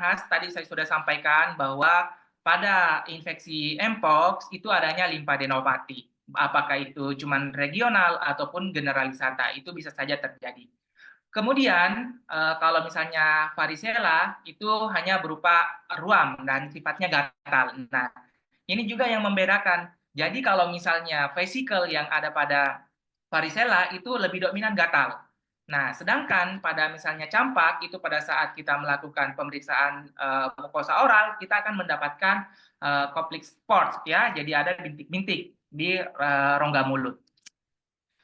bahas, tadi saya sudah sampaikan bahwa pada infeksi Mpox itu adanya limfadenopati. Apakah itu cuman regional ataupun generalisata, itu bisa saja terjadi. Kemudian, kalau misalnya varicella itu hanya berupa ruam dan sifatnya gatal. Nah, ini juga yang membedakan. Jadi kalau misalnya vesikel yang ada pada varicella itu lebih dominan gatal. Nah, sedangkan pada misalnya campak itu pada saat kita melakukan pemeriksaan mukosa oral, kita akan mendapatkan koplik spores ya, jadi ada bintik-bintik di rongga mulut.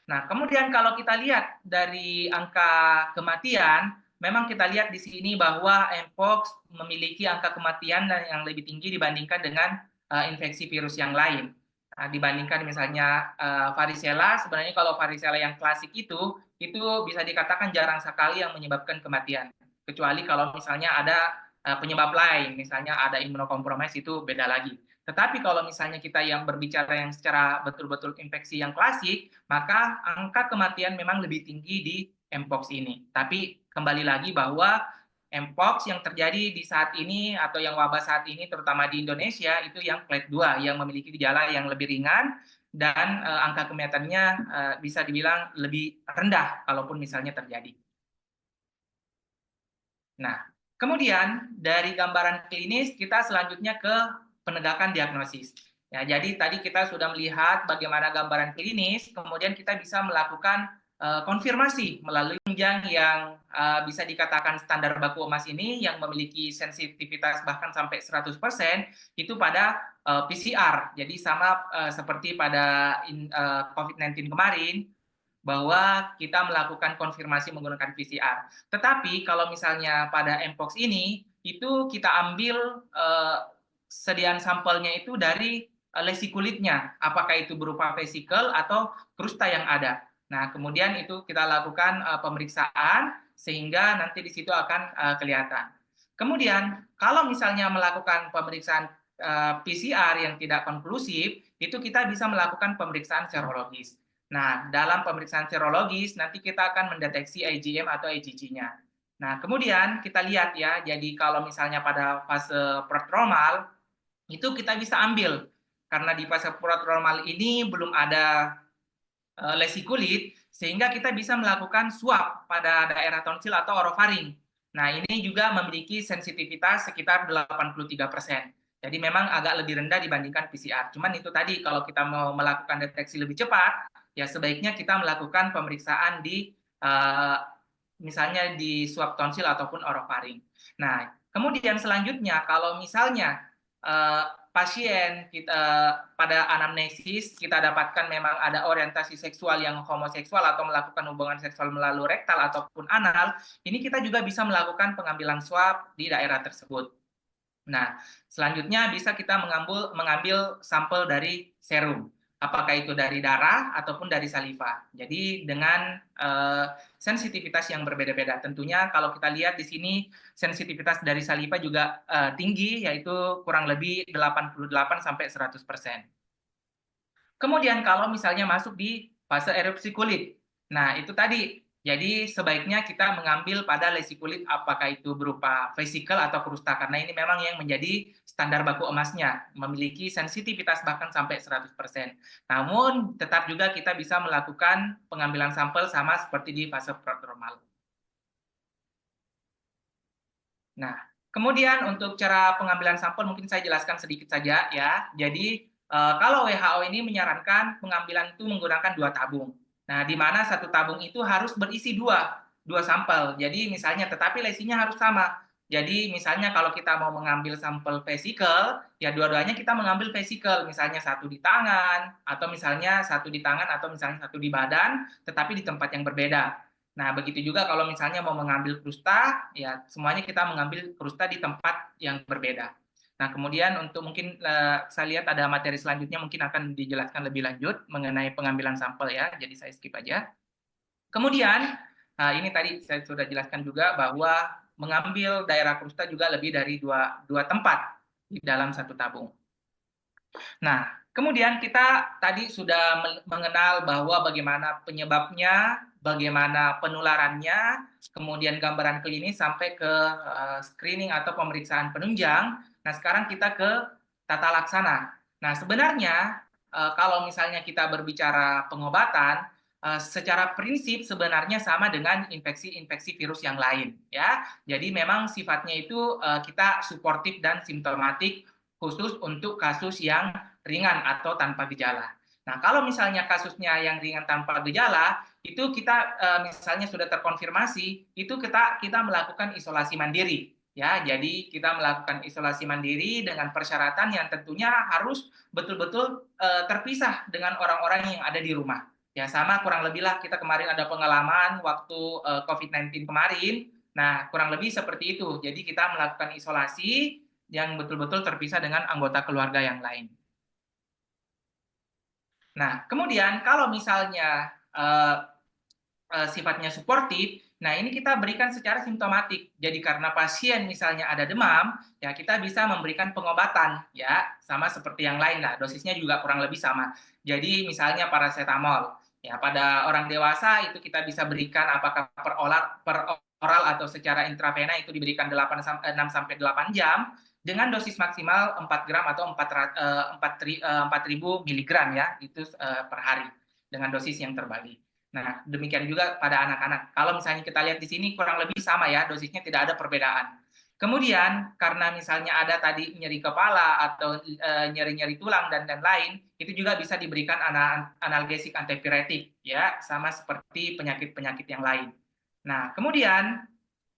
Nah, kemudian kalau kita lihat dari angka kematian, memang kita lihat di sini bahwa Mpox memiliki angka kematian yang lebih tinggi dibandingkan dengan infeksi virus yang lain. Nah, dibandingkan misalnya varicella, sebenarnya kalau varicella yang klasik itu bisa dikatakan jarang sekali yang menyebabkan kematian. Kecuali kalau misalnya ada penyebab lain, misalnya ada imunokompromis, itu beda lagi. Tetapi kalau misalnya kita yang berbicara yang secara betul-betul infeksi yang klasik, maka angka kematian memang lebih tinggi di Mpox ini. Tapi kembali lagi bahwa Mpox yang terjadi di saat ini atau yang wabah saat ini terutama di Indonesia itu yang clade 2 yang memiliki gejala yang lebih ringan dan angka kematiannya bisa dibilang lebih rendah kalaupun misalnya terjadi. Nah, kemudian dari gambaran klinis kita selanjutnya ke penegakan diagnosis. Ya, jadi tadi kita sudah melihat bagaimana gambaran klinis, kemudian kita bisa melakukan konfirmasi melalui penunjang yang bisa dikatakan standar baku emas ini yang memiliki sensitivitas bahkan sampai 100% itu pada PCR. Jadi sama seperti pada COVID-19 kemarin, bahwa kita melakukan konfirmasi menggunakan PCR. Tetapi kalau misalnya pada Mpox ini, itu kita ambil sediaan sampelnya itu dari lesi kulitnya, apakah itu berupa vesikel atau krusta yang ada. Nah, kemudian itu kita lakukan pemeriksaan sehingga nanti di situ akan kelihatan. Kemudian, kalau misalnya melakukan pemeriksaan PCR yang tidak konklusif, itu kita bisa melakukan pemeriksaan serologis. Nah, dalam pemeriksaan serologis nanti kita akan mendeteksi IgM atau IgG-nya. Nah, kemudian kita lihat ya, jadi kalau misalnya pada fase prodromal, itu kita bisa ambil. Karena di fase prodromal ini belum ada lesi kulit, sehingga kita bisa melakukan swab pada daerah tonsil atau orofaring. Nah, ini juga memiliki sensitivitas sekitar 83%. Jadi memang agak lebih rendah dibandingkan PCR. Cuman itu tadi, kalau kita mau melakukan deteksi lebih cepat, ya sebaiknya kita melakukan pemeriksaan di misalnya di swab tonsil ataupun orofaring. Nah, kemudian selanjutnya kalau misalnya pasien kita pada anamnesis kita dapatkan memang ada orientasi seksual yang homoseksual atau melakukan hubungan seksual melalui rektal ataupun anal, ini kita juga bisa melakukan pengambilan swab di daerah tersebut. Nah, selanjutnya bisa kita mengambil sampel dari serum, apakah itu dari darah ataupun dari saliva. Jadi dengan sensitivitas yang berbeda-beda. Tentunya kalau kita lihat di sini sensitivitas dari saliva juga tinggi, yaitu kurang lebih 88 sampai 100%. Kemudian kalau misalnya masuk di fase erupsi kulit. Nah, itu tadi. Jadi sebaiknya kita mengambil pada lesi kulit apakah itu berupa vesikel atau krusta karena ini memang yang menjadi standar baku emasnya, memiliki sensitivitas bahkan sampai 100%. Namun tetap juga kita bisa melakukan pengambilan sampel sama seperti di fase prodromal. Nah, kemudian untuk cara pengambilan sampel mungkin saya jelaskan sedikit saja ya. Jadi kalau WHO ini menyarankan pengambilan itu menggunakan 2 tabung. Nah, di mana 1 tabung itu harus berisi dua sampel. Jadi misalnya, tetapi lesinya harus sama. Jadi misalnya kalau kita mau mengambil sampel vesikel, ya dua-duanya kita mengambil vesikel. Misalnya satu di tangan, atau misalnya satu di tangan, atau misalnya satu di badan, tetapi di tempat yang berbeda. Nah, begitu juga kalau misalnya mau mengambil krusta, ya semuanya kita mengambil krusta di tempat yang berbeda. Nah, kemudian untuk mungkin saya lihat ada materi selanjutnya mungkin akan dijelaskan lebih lanjut mengenai pengambilan sampel ya, jadi saya skip aja. Kemudian, ini tadi saya sudah jelaskan juga bahwa mengambil daerah krusta juga lebih dari dua tempat di dalam 1 tabung. Nah, kemudian kita tadi sudah mengenal bahwa bagaimana penyebabnya bagaimana penularannya, kemudian gambaran klinis sampai ke screening atau pemeriksaan penunjang. Nah, sekarang kita ke tata laksana. Nah, sebenarnya kalau misalnya kita berbicara pengobatan, secara prinsip sebenarnya sama dengan infeksi-infeksi virus yang lain, ya. Jadi memang sifatnya itu kita suportif dan simptomatik khusus untuk kasus yang ringan atau tanpa gejala. Nah, kalau misalnya kasusnya yang ringan tanpa gejala, itu kita misalnya sudah terkonfirmasi, itu kita melakukan isolasi mandiri. Ya, jadi kita melakukan isolasi mandiri dengan persyaratan yang tentunya harus betul-betul terpisah dengan orang-orang yang ada di rumah. Ya, sama kurang lebih lah kita kemarin ada pengalaman waktu COVID-19 kemarin. Nah, kurang lebih seperti itu. Jadi kita melakukan isolasi yang betul-betul terpisah dengan anggota keluarga yang lain. Nah, kemudian kalau misalnya sifatnya suportif, nah ini kita berikan secara simptomatik. Jadi karena pasien misalnya ada demam, ya kita bisa memberikan pengobatan, ya sama seperti yang lain lah. Dosisnya juga kurang lebih sama. Jadi misalnya paracetamol, ya pada orang dewasa itu kita bisa berikan apakah per oral atau secara intravena itu diberikan 6 sampai 8 jam dengan dosis maksimal 4 gram atau 4.000 miligram ya, itu per hari dengan dosis yang terbagi. Nah, demikian juga pada anak-anak. Kalau misalnya kita lihat di sini kurang lebih sama ya, dosisnya tidak ada perbedaan. Kemudian karena misalnya ada tadi nyeri kepala atau nyeri-nyeri tulang dan lain, itu juga bisa diberikan analgesik antipiretik ya, sama seperti penyakit-penyakit yang lain. Nah, kemudian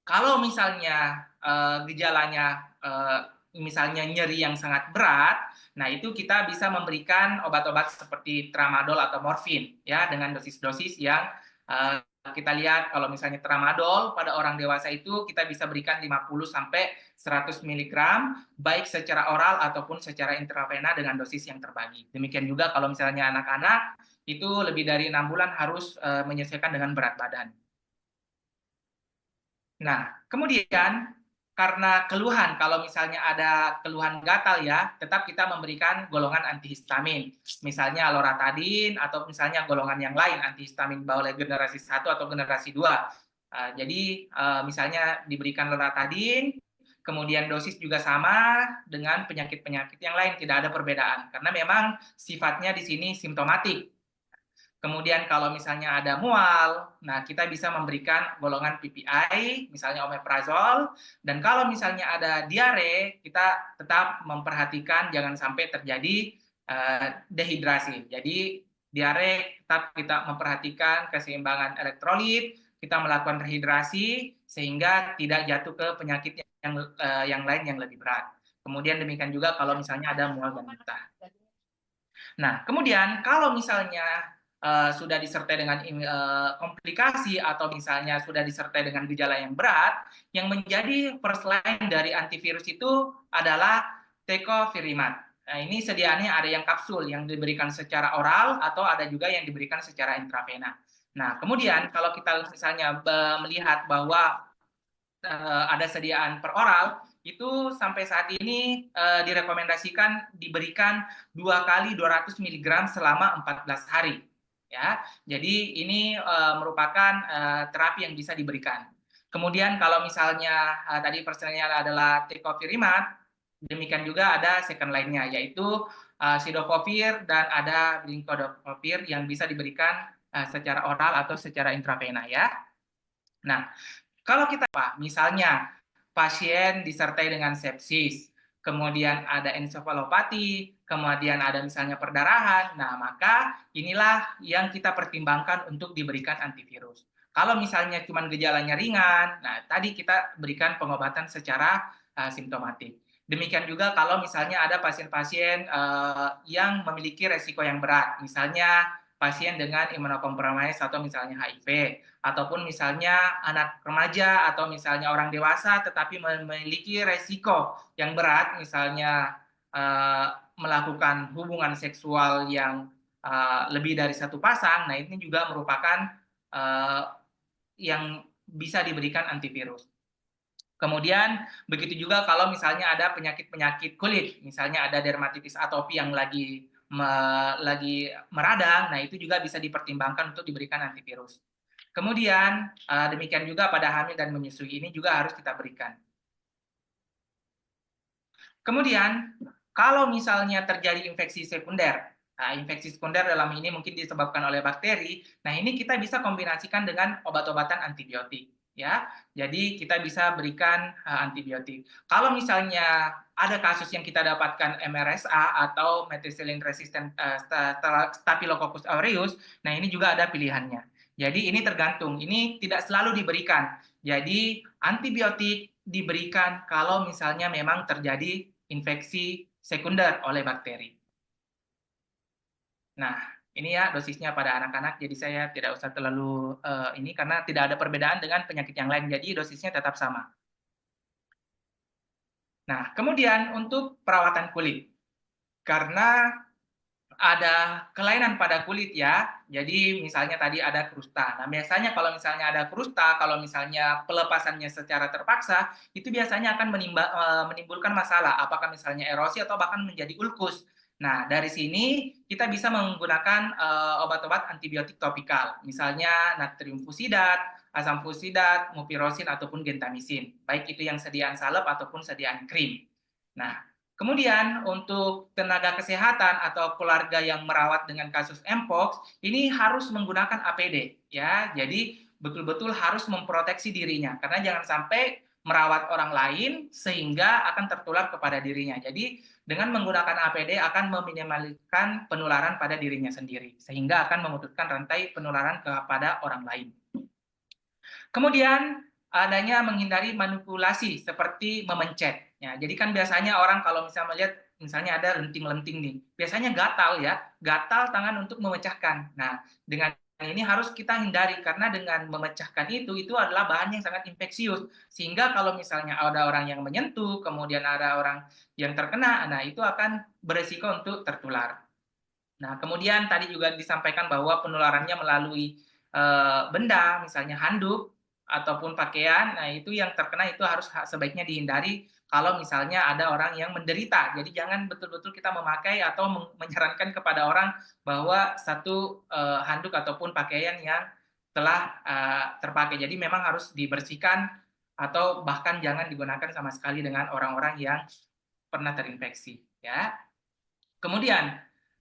kalau misalnya gejalanya misalnya nyeri yang sangat berat, nah itu kita bisa memberikan obat-obat seperti tramadol atau morfin ya dengan dosis-dosis yang kita lihat kalau misalnya tramadol pada orang dewasa itu kita bisa berikan 50 sampai 100 mg baik secara oral ataupun secara intravena dengan dosis yang terbagi. Demikian juga kalau misalnya anak-anak itu lebih dari 6 bulan harus menyesuaikan dengan berat badan. Nah, kemudian karena keluhan, kalau misalnya ada keluhan gatal ya, tetap kita memberikan golongan antihistamin. Misalnya loratadin atau misalnya golongan yang lain antihistamin baik generasi 1 atau generasi 2. Jadi misalnya diberikan loratadin, kemudian dosis juga sama dengan penyakit-penyakit yang lain, tidak ada perbedaan. Karena memang sifatnya di sini simptomatik. Kemudian kalau misalnya ada mual, nah kita bisa memberikan golongan PPI, misalnya omeprazol. Dan kalau misalnya ada diare, kita tetap memperhatikan jangan sampai terjadi dehidrasi. Jadi diare tetap kita memperhatikan keseimbangan elektrolit, kita melakukan rehidrasi sehingga tidak jatuh ke penyakit yang lain yang lebih berat. Kemudian demikian juga kalau misalnya ada mual dan muntah. Nah, kemudian kalau misalnya sudah disertai dengan komplikasi atau misalnya sudah disertai dengan gejala yang berat, yang menjadi first line dari antivirus itu adalah tecovirimat. Nah, ini sediaannya ada yang kapsul yang diberikan secara oral atau ada juga yang diberikan secara intravena. Nah, kemudian kalau kita misalnya melihat bahwa ada sediaan per oral, itu sampai saat ini direkomendasikan diberikan 2 kali 200 mg selama 14 hari. Ya, jadi ini merupakan terapi yang bisa diberikan. Kemudian kalau misalnya tadi persennya adalah tecovirimat, demikian juga ada second line-nya yaitu cidofovir dan ada brincidofovir yang bisa diberikan secara oral atau secara intravena ya. Nah, kalau kita misalnya pasien disertai dengan sepsis, kemudian ada ensefalopati, kemudian ada misalnya perdarahan, nah maka inilah yang kita pertimbangkan untuk diberikan antivirus. Kalau misalnya cuma gejalanya ringan, nah tadi kita berikan pengobatan secara simptomatik. Demikian juga kalau misalnya ada pasien-pasien yang memiliki resiko yang berat, misalnya pasien dengan imunokompromis atau misalnya HIV, ataupun misalnya anak remaja atau misalnya orang dewasa tetapi memiliki resiko yang berat, misalnya melakukan hubungan seksual yang lebih dari satu pasang, nah ini juga merupakan yang bisa diberikan antivirus. Kemudian begitu juga kalau misalnya ada penyakit-penyakit kulit, misalnya ada dermatitis atopi yang lagi meradang, nah itu juga bisa dipertimbangkan untuk diberikan antivirus. Kemudian demikian juga pada hamil dan menyusui, ini juga harus kita berikan. Kemudian kalau misalnya terjadi infeksi sekunder, nah infeksi sekunder dalam ini mungkin disebabkan oleh bakteri, nah ini kita bisa kombinasikan dengan obat-obatan antibiotik, ya. Jadi kita bisa berikan antibiotik. Kalau misalnya ada kasus yang kita dapatkan MRSA atau methicillin resistant Staphylococcus aureus, nah ini juga ada pilihannya. Jadi ini tergantung, ini tidak selalu diberikan. Jadi antibiotik diberikan kalau misalnya memang terjadi infeksi sekunder oleh bakteri. Nah, ini ya dosisnya pada anak-anak, jadi saya tidak usah terlalu ini karena tidak ada perbedaan dengan penyakit yang lain, jadi dosisnya tetap sama. Nah, kemudian untuk perawatan kulit, karena ada kelainan pada kulit ya, jadi misalnya tadi ada krusta. Nah, biasanya kalau misalnya ada krusta, kalau misalnya pelepasannya secara terpaksa, itu biasanya akan menimbulkan masalah, apakah misalnya erosi atau bahkan menjadi ulkus. Nah, dari sini kita bisa menggunakan obat-obat antibiotik topikal, misalnya natrium fusidat, asam fusidat, mupirocin ataupun gentamisin, baik itu yang sediaan salep ataupun sediaan krim. Nah, kemudian untuk tenaga kesehatan atau keluarga yang merawat dengan kasus Mpox, ini harus menggunakan APD ya. Jadi betul-betul harus memproteksi dirinya karena jangan sampai merawat orang lain sehingga akan tertular kepada dirinya. Jadi dengan menggunakan APD akan meminimalkan penularan pada dirinya sendiri sehingga akan memutuskan rantai penularan kepada orang lain. Kemudian adanya menghindari manipulasi seperti memencet. Ya, jadi kan biasanya orang kalau misalnya melihat misalnya ada lenting-lenting nih, biasanya gatal ya, gatal tangan untuk memecahkan. Nah, dengan ini harus kita hindari karena dengan memecahkan itu adalah bahan yang sangat infeksius. Sehingga kalau misalnya ada orang yang menyentuh, kemudian ada orang yang terkena, nah itu akan beresiko untuk tertular. Nah, kemudian tadi juga disampaikan bahwa penularannya melalui benda, misalnya handuk ataupun pakaian. Nah, itu yang terkena itu harus sebaiknya dihindari kalau misalnya ada orang yang menderita. Jadi jangan betul-betul kita memakai atau menyarankan kepada orang bahwa satu handuk ataupun pakaian yang telah terpakai. Jadi memang harus dibersihkan atau bahkan jangan digunakan sama sekali dengan orang-orang yang pernah terinfeksi, ya. Kemudian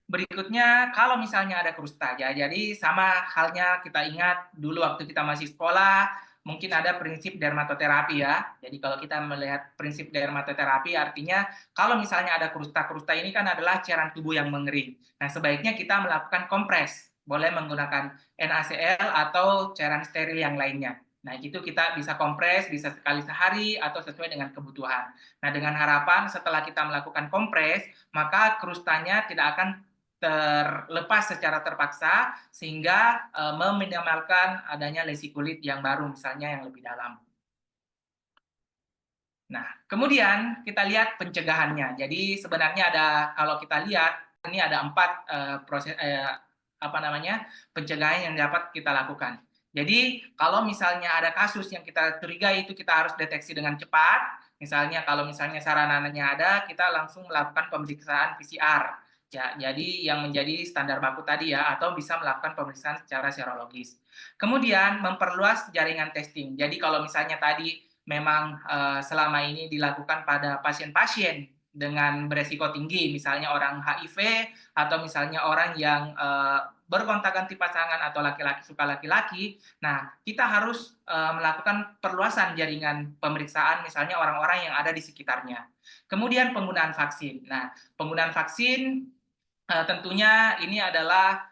berikutnya kalau misalnya ada krusta ya, jadi sama halnya kita ingat dulu waktu kita masih sekolah, mungkin ada prinsip dermatoterapi ya. Jadi kalau kita melihat prinsip dermatoterapi artinya kalau misalnya ada krusta-krusta ini kan adalah cairan tubuh yang mengering. Nah, sebaiknya kita melakukan kompres, boleh menggunakan NaCl atau cairan steril yang lainnya. Nah, itu kita bisa kompres, bisa sekali sehari atau sesuai dengan kebutuhan. Nah, dengan harapan setelah kita melakukan kompres, maka krustanya tidak akan terlepas secara terpaksa sehingga meminimalkan adanya lesi kulit yang baru misalnya yang lebih dalam. Nah, kemudian kita lihat pencegahannya. Jadi sebenarnya ada kalau kita lihat ini ada 4 proses pencegahan yang dapat kita lakukan. Jadi kalau misalnya ada kasus yang kita curigai itu kita harus deteksi dengan cepat. Misalnya kalau misalnya sarananya ada, kita langsung melakukan pemeriksaan PCR. Ya, jadi yang menjadi standar baku tadi ya, atau bisa melakukan pemeriksaan secara serologis. Kemudian memperluas jaringan testing. Jadi kalau misalnya tadi memang selama ini dilakukan pada pasien-pasien dengan beresiko tinggi, misalnya orang HIV atau misalnya orang yang berkontak ganti pasangan atau laki-laki suka laki-laki. Nah, kita harus melakukan perluasan jaringan pemeriksaan misalnya orang-orang yang ada di sekitarnya. Kemudian penggunaan vaksin. Nah, penggunaan vaksin tentunya ini adalah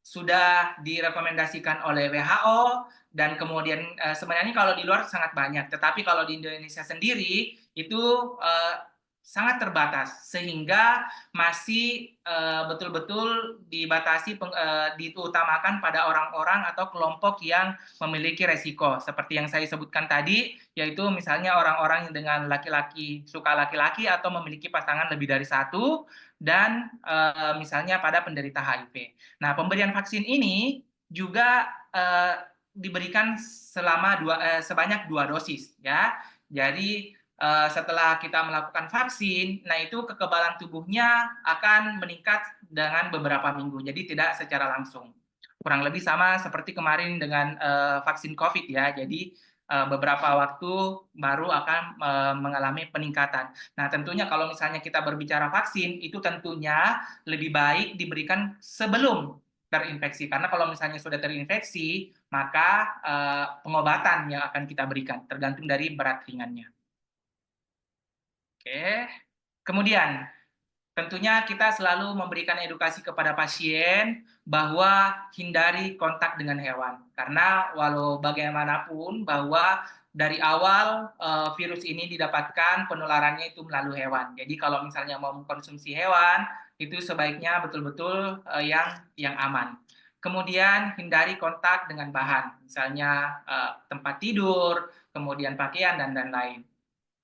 sudah direkomendasikan oleh WHO dan kemudian sebenarnya kalau di luar sangat banyak, tetapi kalau di Indonesia sendiri itu sangat terbatas sehingga masih betul-betul dibatasi diutamakan pada orang-orang atau kelompok yang memiliki resiko seperti yang saya sebutkan tadi, yaitu misalnya orang-orang dengan laki-laki suka laki-laki atau memiliki pasangan lebih dari satu dan misalnya pada penderita HIV. Nah, pemberian vaksin ini juga diberikan sebanyak 2 dosis ya. Jadi setelah kita melakukan vaksin, nah itu kekebalan tubuhnya akan meningkat dengan beberapa minggu, jadi tidak secara langsung. kurang lebih sama seperti kemarin dengan vaksin COVID ya. Jadi beberapa waktu baru akan mengalami peningkatan. Nah, tentunya kalau misalnya kita berbicara vaksin, itu tentunya lebih baik diberikan sebelum terinfeksi. Karena kalau misalnya sudah terinfeksi, maka pengobatan yang akan kita berikan, tergantung dari berat ringannya. Oke. Kemudian, tentunya kita selalu memberikan edukasi kepada pasien bahwa hindari kontak dengan hewan. Karena walau bagaimanapun bahwa dari awal virus ini didapatkan penularannya itu melalui hewan. Jadi kalau misalnya mau mengkonsumsi hewan, itu sebaiknya betul-betul yang aman. Kemudian hindari kontak dengan bahan, misalnya tempat tidur, kemudian pakaian, dan lain-lain.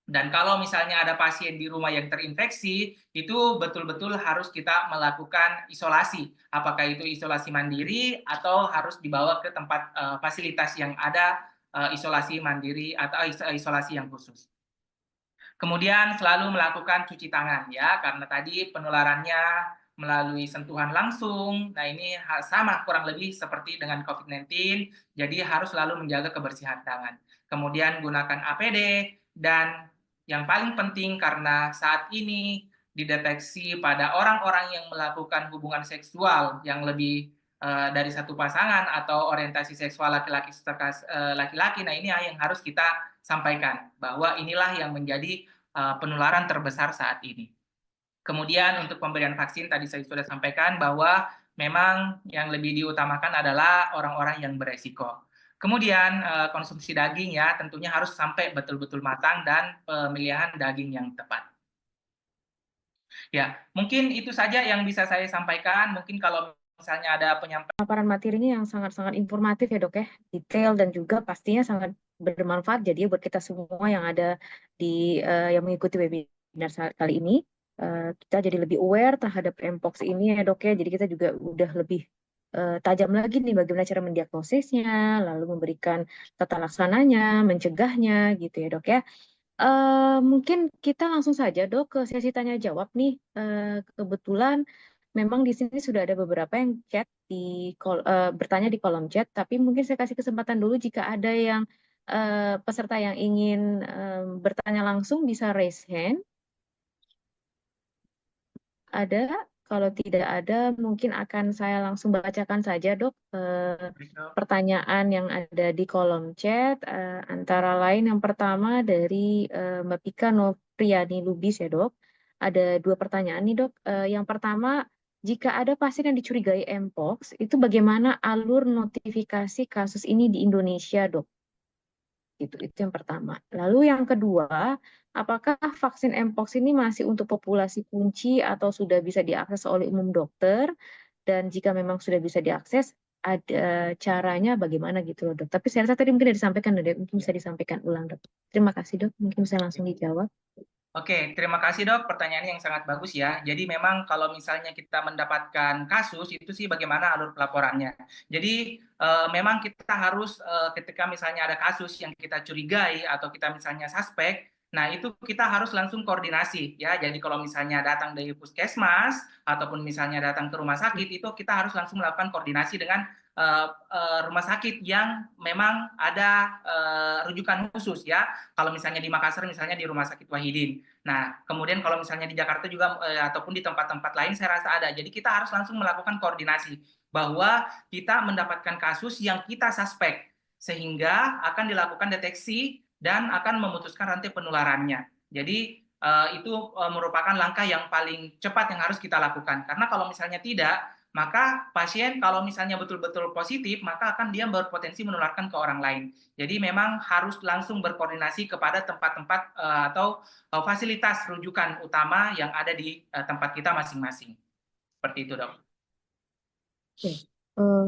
Dan kalau misalnya ada pasien di rumah yang terinfeksi, itu betul-betul harus kita melakukan isolasi. Apakah itu isolasi mandiri atau harus dibawa ke tempat fasilitas yang ada isolasi mandiri atau isolasi yang khusus. Kemudian selalu melakukan cuci tangan ya, karena tadi penularannya melalui sentuhan langsung. Nah, ini sama kurang lebih seperti dengan COVID-19, jadi harus selalu menjaga kebersihan tangan. Kemudian gunakan APD, dan yang paling penting karena saat ini dideteksi pada orang-orang yang melakukan hubungan seksual yang lebih dari satu pasangan atau orientasi seksual laki-laki laki-laki. Nah, ini yang harus kita sampaikan bahwa inilah yang menjadi penularan terbesar saat ini. Kemudian untuk pemberian vaksin tadi saya sudah sampaikan bahwa memang yang lebih diutamakan adalah orang-orang yang beresiko. Kemudian konsumsi daging ya tentunya harus sampai betul-betul matang dan pemilihan daging yang tepat. Ya, mungkin itu saja yang bisa saya sampaikan. Mungkin kalau misalnya ada penyampaian. Paparan materinya yang sangat-sangat informatif ya dok ya, detail dan juga pastinya sangat bermanfaat jadi buat kita semua yang ada di yang mengikuti webinar kali ini. Kita jadi lebih aware terhadap mpox ini ya dok ya, jadi kita juga udah lebih tajam lagi nih bagaimana cara mendiagnosisnya, lalu memberikan tata laksananya, mencegahnya gitu ya dok ya. Mungkin kita langsung saja dok ke sesi tanya jawab nih. Kebetulan memang di sini sudah ada beberapa yang chat bertanya di kolom chat, tapi mungkin saya kasih kesempatan dulu jika ada yang peserta yang ingin bertanya langsung bisa raise hand. Ada? Kalau tidak ada, mungkin akan saya langsung bacakan saja dok pertanyaan yang ada di kolom chat. Antara lain yang pertama dari Mbak Pika Nopriani Lubis ya dok. Ada 2 pertanyaan nih dok. Yang pertama, jika ada pasien yang dicurigai mpox, itu bagaimana alur notifikasi kasus ini di Indonesia dok? Itu yang pertama. Lalu yang kedua, apakah vaksin mpox ini masih untuk populasi kunci atau sudah bisa diakses oleh umum dokter? Dan jika memang sudah bisa diakses, ada caranya bagaimana gitu loh dok. Tapi saya rasa tadi mungkin sudah disampaikan dok, mungkin bisa disampaikan ulang dok. Terima kasih dok, mungkin bisa langsung dijawab. Oke, terima kasih dok. Pertanyaan yang sangat bagus ya. Jadi memang kalau misalnya kita mendapatkan kasus, itu sih bagaimana alur pelaporannya. Jadi memang kita harus ketika misalnya ada kasus yang kita curigai atau kita misalnya suspek, nah itu kita harus langsung koordinasi ya. Jadi kalau misalnya datang dari puskesmas ataupun misalnya datang ke rumah sakit, itu kita harus langsung melakukan koordinasi dengan rumah sakit yang memang ada rujukan khusus ya. Kalau misalnya di Makassar misalnya di Rumah Sakit Wahidin. Nah, kemudian kalau misalnya di Jakarta juga ataupun di tempat-tempat lain saya rasa ada. Jadi kita harus langsung melakukan koordinasi bahwa kita mendapatkan kasus yang kita suspek sehingga akan dilakukan deteksi dan akan memutuskan rantai penularannya. Jadi itu merupakan langkah yang paling cepat yang harus kita lakukan. Karena kalau misalnya tidak, maka pasien kalau misalnya betul-betul positif, maka akan dia berpotensi menularkan ke orang lain. Jadi memang harus langsung berkoordinasi kepada tempat-tempat atau fasilitas rujukan utama yang ada di tempat kita masing-masing. Seperti itu, dok. Oke.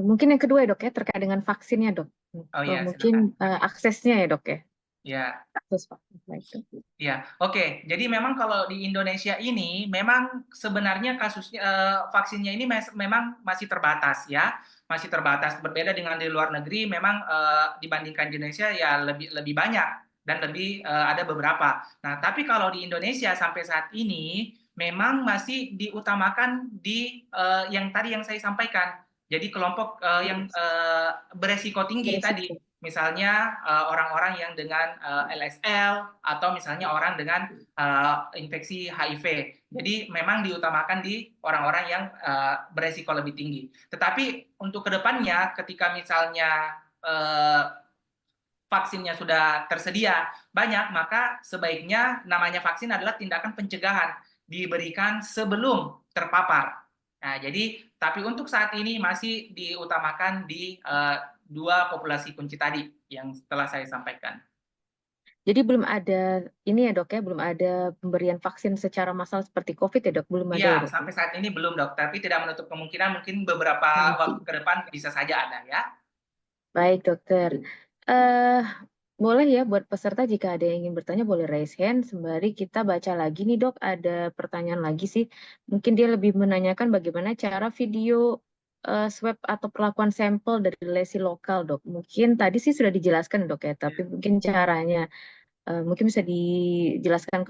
Mungkin yang kedua ya dok ya, terkait dengan vaksinnya dok. Oh ya, Mungkin aksesnya ya dok ya. ya. Akses vaksin itu. Ya, oke. Jadi memang kalau di Indonesia ini memang sebenarnya kasusnya vaksinnya ini memang masih terbatas ya, masih terbatas. Berbeda dengan di luar negeri, memang dibandingkan di Indonesia ya lebih banyak dan lebih ada beberapa. Nah, tapi kalau di Indonesia sampai saat ini memang masih diutamakan di yang tadi yang saya sampaikan Jadi kelompok yang beresiko tinggi tadi, Beresiko. misalnya orang-orang yang dengan LSL atau misalnya orang dengan infeksi HIV. Jadi memang diutamakan di orang-orang yang beresiko lebih tinggi. Tetapi untuk kedepannya, ketika misalnya vaksinnya sudah tersedia banyak, maka sebaiknya namanya vaksin adalah tindakan pencegahan diberikan sebelum terpapar. Nah, jadi tapi untuk saat ini masih diutamakan di dua populasi kunci tadi yang setelah saya sampaikan. Jadi belum ada ini ya dok ya, belum ada pemberian vaksin secara massal seperti COVID ya dok, belum ada ya Iya, dok? sampai saat ini belum dok, tapi tidak menutup kemungkinan mungkin beberapa waktu ke depan bisa saja ada ya. Baik dokter. Eh boleh ya buat peserta jika ada yang ingin bertanya boleh raise hand sembari kita baca lagi nih dok, ada pertanyaan lagi sih. Mungkin dia lebih menanyakan bagaimana cara video swab atau perlakuan sampel dari lesi lokal dok. Mungkin tadi sih sudah dijelaskan dok ya, tapi mungkin caranya mungkin bisa dijelaskan